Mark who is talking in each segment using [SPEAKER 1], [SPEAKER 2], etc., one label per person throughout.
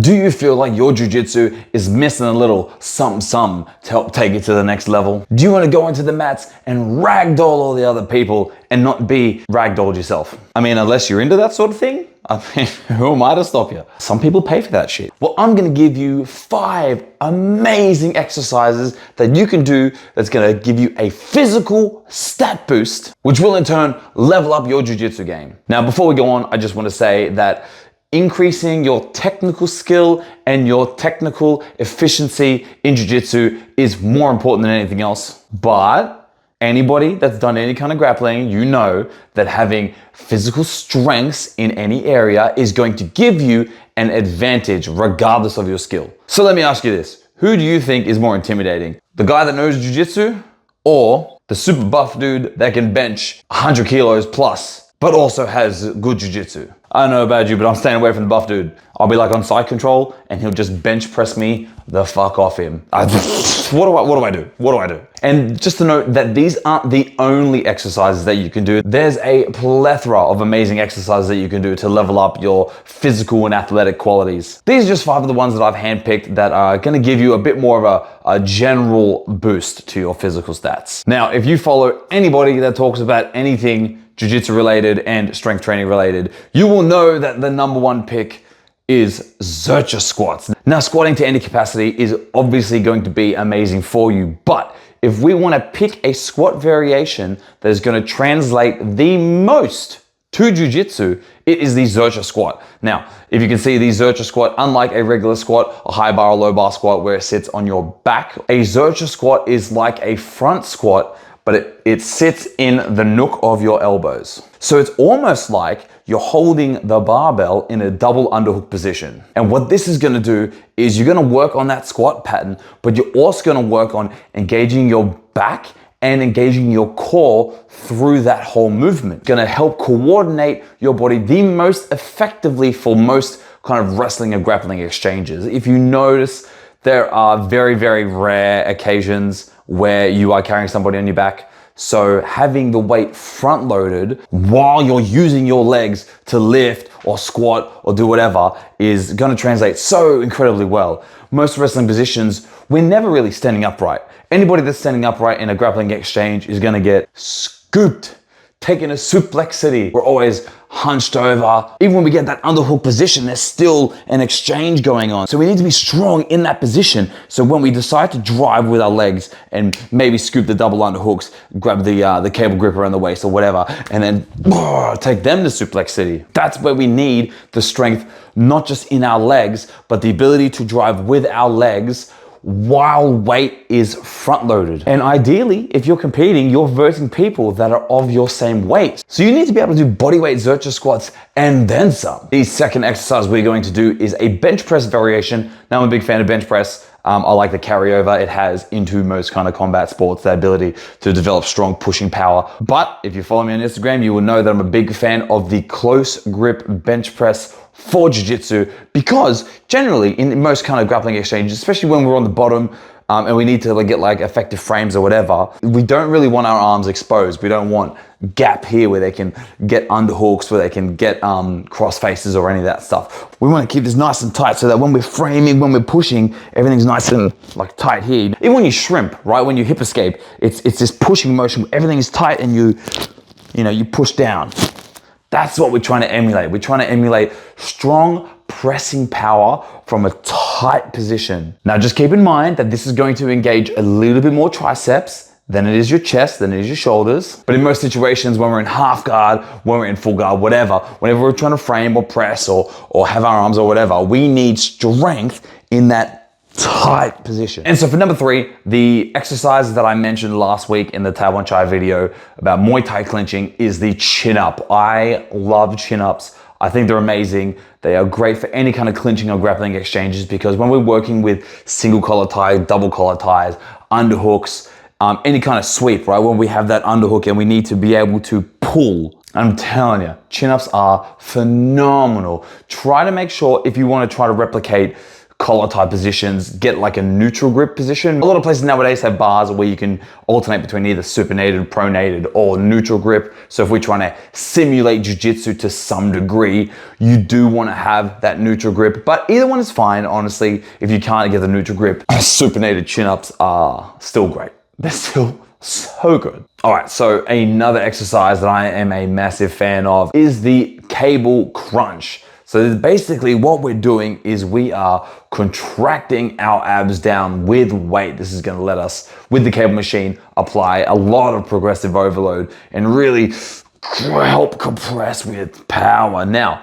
[SPEAKER 1] Do you feel like your jiu-jitsu is missing a little something to help take it to the next level? Do you want to go into the mats and ragdoll all the other people and not be ragdolled yourself? I mean, unless you're into that sort of thing, I mean, who am I to stop you? Some people pay for that shit. Well, I'm gonna give you 5 amazing exercises that you can do that's gonna give you a physical stat boost, which will in turn level up your jiu-jitsu game. Now, before we go on, I just want to say that increasing your technical skill and your technical efficiency in jiu-jitsu is more important than anything else. But anybody that's done any kind of grappling, you know that having physical strengths in any area is going to give you an advantage regardless of your skill. So let me ask you this. Who do you think is more intimidating? The guy that knows jiu-jitsu or the super buff dude that can bench 100 kilos plus but also has good jiu-jitsu? I don't know about you, but I'm staying away from the buff dude. I'll be like on side control and he'll just bench press me the fuck off him. What do I do? And just to note that these aren't the only exercises that you can do. There's a plethora of amazing exercises that you can do to level up your physical and athletic qualities. These are just 5 of the ones that I've handpicked that are gonna give you a bit more of a general boost to your physical stats. Now, if you follow anybody that talks about anything jiu-jitsu related and strength training related, you will know that the #1 pick is Zercher Squats. Now, squatting to any capacity is obviously going to be amazing for you, but if we want to pick a squat variation that is going to translate the most to jiu-jitsu, it is the Zercher squat. Now, if you can see the Zercher squat, unlike a regular squat, a high bar or low bar squat where it sits on your back, a Zercher squat is like a front squat, but it sits in the nook of your elbows. So it's almost like you're holding the barbell in a double underhook position. And what this is gonna do is you're gonna work on that squat pattern, but you're also gonna work on engaging your back and engaging your core through that whole movement. It's gonna help coordinate your body the most effectively for most kind of wrestling and grappling exchanges. If you notice, there are very, very rare occasions where you are carrying somebody on your back. So having the weight front loaded while you're using your legs to lift or squat or do whatever is gonna translate so incredibly well. Most wrestling positions, we're never really standing upright. Anybody that's standing upright in a grappling exchange is gonna get scooped, taken a suplexity. We're always hunched over. Even when we get that underhook position, there's still an exchange going on. So we need to be strong in that position. So when we decide to drive with our legs and maybe scoop the double underhooks, grab the cable grip around the waist or whatever, and then take them to suplexity. That's where we need the strength, not just in our legs, but the ability to drive with our legs while weight is front loaded. And ideally, if you're competing, you're versing people that are of your same weight. So you need to be able to do bodyweight Zercher squats and then some. The second exercise we're going to do is a bench press variation. Now, I'm a big fan of bench press. I like the carryover it has into most kind of combat sports, the ability to develop strong pushing power. But if you follow me on Instagram, you will know that I'm a big fan of the close grip bench press for jiu-jitsu, because generally in most kind of grappling exchanges, especially when we're on the bottom and we need to get like effective frames or whatever, we don't really want our arms exposed. We don't want gap here where they can get underhooks, where they can get cross faces or any of that stuff. We want to keep this nice and tight so that when we're framing, when we're pushing, everything's nice and like tight here. Even when you shrimp, right, when you hip escape, it's this pushing motion, everything is tight and you push down. That's what we're trying to emulate. We're trying to emulate strong pressing power from a tight position. Now, just keep in mind that this is going to engage a little bit more triceps than it is your chest, than it is your shoulders. But in most situations, when we're in half guard, when we're in full guard, whatever, whenever we're trying to frame or press or have our arms or whatever, we need strength in that tight position. And so for number 3, the exercise that I mentioned last week in the Taiwan Chai video about Muay Thai clinching is the chin up. I love chin ups. I think they're amazing. They are great for any kind of clinching or grappling exchanges, because when we're working with single collar ties, double collar ties, underhooks, any kind of sweep, right? When we have that underhook and we need to be able to pull, I'm telling you, chin ups are phenomenal. Try to make sure, if you want to try to replicate collar type positions, get like a neutral grip position. A lot of places nowadays have bars where you can alternate between either supinated, pronated, or neutral grip. So if we're trying to simulate jiu-jitsu to some degree, you do want to have that neutral grip, but either one is fine, honestly. If you can't get the neutral grip, supinated chin-ups are still great. They're still so good. All right, so another exercise that I am a massive fan of is the cable crunch. So basically what we're doing is we are contracting our abs down with weight. This is gonna let us, with the cable machine, apply a lot of progressive overload and really help compress with power. Now,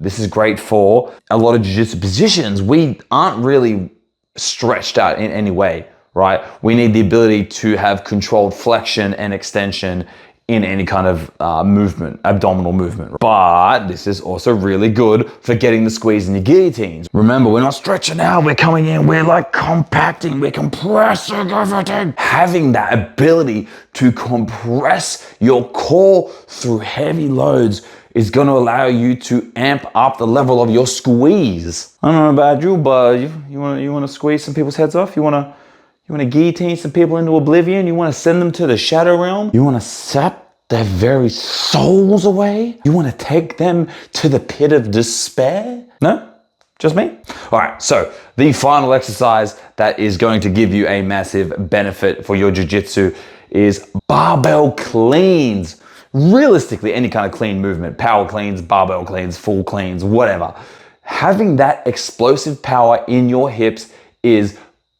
[SPEAKER 1] this is great for a lot of jiu-jitsu positions. We aren't really stretched out in any way, right? We need the ability to have controlled flexion and extension in any kind of movement, abdominal movement. But this is also really good for getting the squeeze in your guillotines. Remember, we're not stretching out, we're coming in, we're like compacting, we're compressing everything. Having that ability to compress your core through heavy loads is gonna allow you to amp up the level of your squeeze. I don't know about you, but you wanna squeeze some people's heads off? You wanna guillotine some people into oblivion? You wanna send them to the shadow realm? You wanna sap their very souls away? You wanna take them to the pit of despair? No? Just me? All right, so the final exercise that is going to give you a massive benefit for your jiu-jitsu is barbell cleans. Realistically, any kind of clean movement, power cleans, barbell cleans, full cleans, whatever. Having that explosive power in your hips is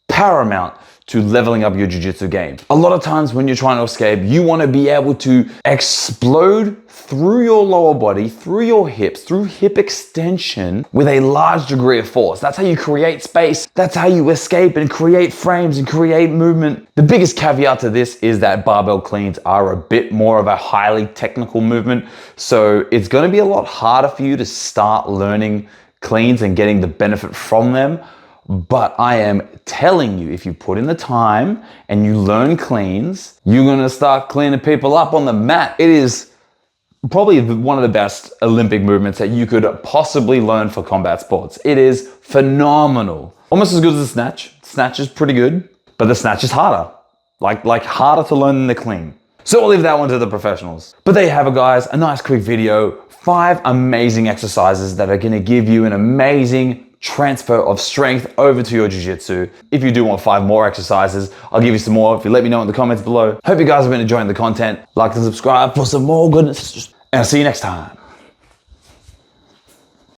[SPEAKER 1] paramount to leveling up your jiu-jitsu game. A lot of times when you're trying to escape, you want to be able to explode through your lower body, through your hips, through hip extension with a large degree of force. That's how you create space. That's how you escape and create frames and create movement. The biggest caveat to this is that barbell cleans are a bit more of a highly technical movement. So it's going to be a lot harder for you to start learning cleans and getting the benefit from them. But I am telling you, if you put in the time and you learn cleans, you're gonna start cleaning people up on the mat. It is probably one of the best Olympic movements that you could possibly learn for combat sports. It is phenomenal. Almost as good as the snatch. Snatch is pretty good, but the snatch is harder. Like harder to learn than the clean. So I'll leave that one to the professionals. But there you have it, guys. A nice quick video. 5 amazing exercises that are gonna give you an amazing transfer of strength over to your jiu-jitsu. If you do want 5 more exercises, I'll give you some more if you let me know in the comments below. Hope you guys have been enjoying the content. Like and subscribe for some more goodness. And I'll see you next time.